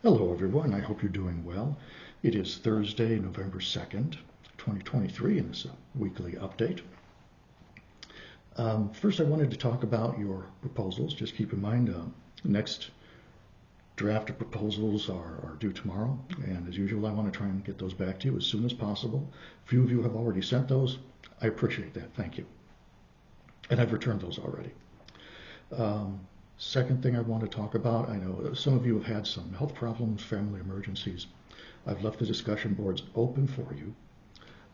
Hello everyone, I hope you're doing well. It is Thursday, November 2nd, 2023, and this is a weekly update. First I wanted to talk about your proposals. Just keep in mind, the next draft of proposals are due tomorrow, and as usual I want to try and get those back to you as soon as possible. A few of you have already sent those. I appreciate that, thank you. And I've returned those already. Second thing I want to talk about, I know some of you have had some health problems, family emergencies. I've left the discussion boards open for you,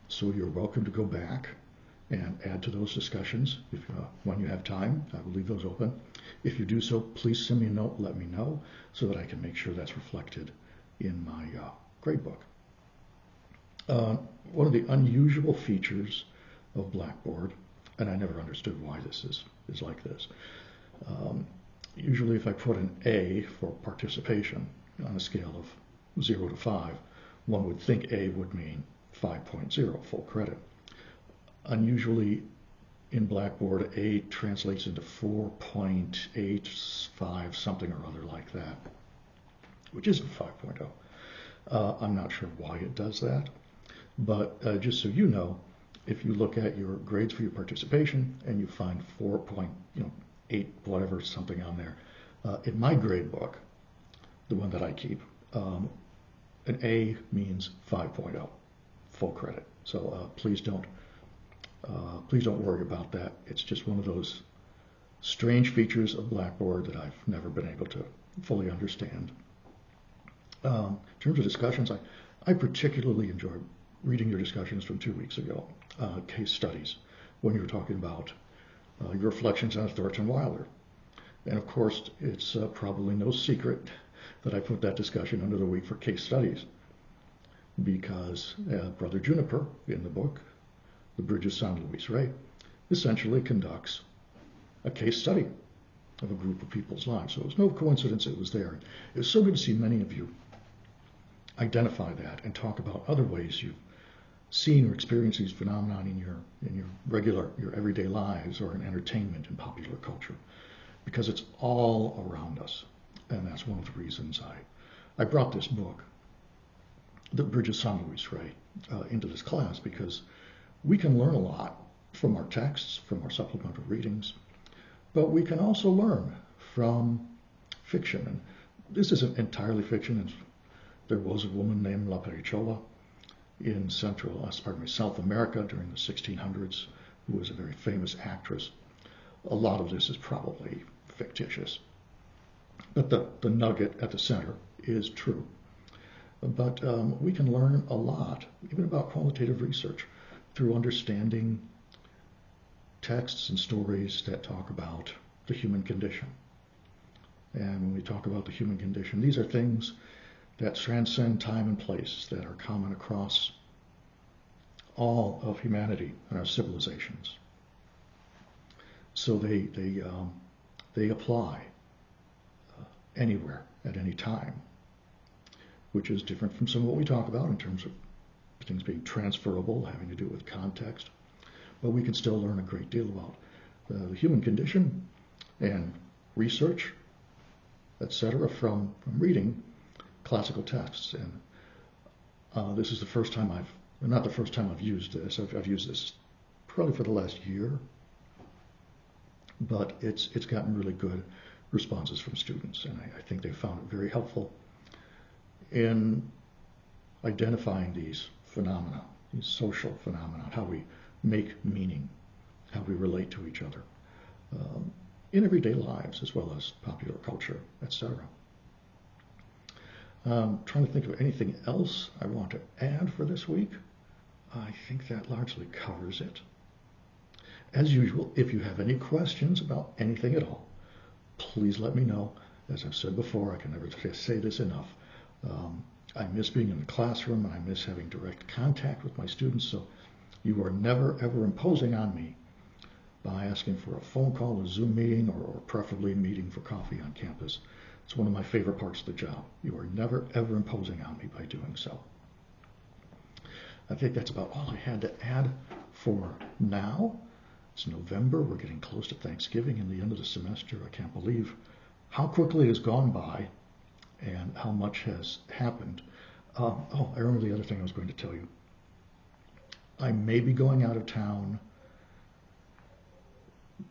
so you're welcome to go back and add to those discussions when you have time. I will leave those open. If you do so, please send me a note, let me know, so that I can make sure that's reflected in my grade book. One of the unusual features of Blackboard, and I never understood why this is like this, usually if I put an A for participation on a scale of 0 to 5, one would think A would mean 5.0, full credit. Unusually in Blackboard, A translates into 4.85, something or other like that, which isn't 5.0. I'm not sure why it does that, but just so you know, if you look at your grades for your participation and you find 4.8 whatever something on there, in my grade book, the one that I keep, an A means 5.0, full credit. So please don't worry about that. It's just one of those strange features of Blackboard that I've never been able to fully understand. In terms of discussions, I particularly enjoyed reading your discussions from 2 weeks ago, case studies, when you were talking about your reflections on Thornton Wilder. And of course, it's probably no secret that I put that discussion under the week for case studies, because Brother Juniper in the book, The Bridge of San Luis Rey, essentially conducts a case study of a group of people's lives. So it was no coincidence it was there. It was so good to see many of you identify that and talk about other ways you've seen or experienced these phenomena in your everyday lives, or in entertainment and popular culture, because it's all around us. And that's one of the reasons I brought this book, The Bridge of San Luis Rey, into this class, because we can learn a lot from our texts, from our supplemental readings, but we can also learn from fiction. And this isn't entirely fiction. There was a woman named La Perichola in South America during the 1600s, who was a very famous actress. A lot of this is probably fictitious, but the nugget at the center is true. But we can learn a lot, even about qualitative research, through understanding texts and stories that talk about the human condition. And when we talk about the human condition, these are things that transcend time and place, that are common across all of humanity and our civilizations. So they apply anywhere at any time, which is different from some of what we talk about in terms of things being transferable, having to do with context. But we can still learn a great deal about the human condition and research, etc., from reading classical texts. And this is the first time not the first time I've used this. I've used this probably for the last year, but it's gotten really good responses from students, and I think they found it very helpful in identifying these phenomena, these social phenomena, how we make meaning, how we relate to each other in everyday lives, as well as popular culture, etc. Trying to think of anything else I want to add for this week. I think that largely covers it. As usual, if you have any questions about anything at all, please let me know. As I've said before, I can never say this enough. I miss being in the classroom, and I miss having direct contact with my students, so you are never ever imposing on me by asking for a phone call, a Zoom meeting, or preferably a meeting for coffee on campus. It's one of my favorite parts of the job. You are never ever imposing on me by doing so. I think that's about all I had to add for now. It's November. We're getting close to Thanksgiving and the end of the semester. I can't believe how quickly it has gone by, and how much has happened. Oh, I remember the other thing I was going to tell you. I may be going out of town.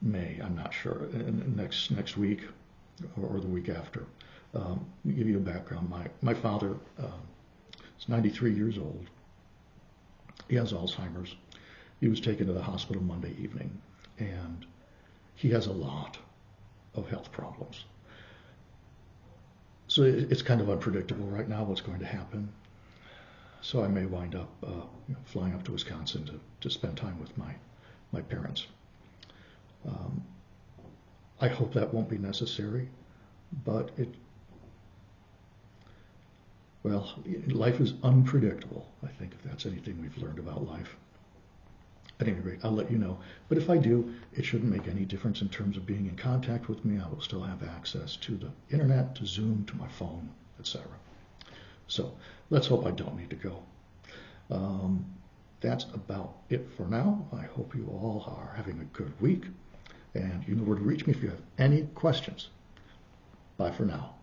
I'm not sure, next week or the week after. To give you a background, my father is 93 years old. He has Alzheimer's. He was taken to the hospital Monday evening, and he has a lot of health problems. So it's kind of unpredictable right now what's going to happen. So I may wind up flying up to Wisconsin to spend time with my parents. I hope that won't be necessary, but life is unpredictable. I think if that's anything we've learned about life. At any rate, I'll let you know. But if I do, it shouldn't make any difference in terms of being in contact with me. I will still have access to the internet, to Zoom, to my phone, etc. So let's hope I don't need to go. That's about it for now. I hope you all are having a good week. And you know where to reach me if you have any questions. Bye for now.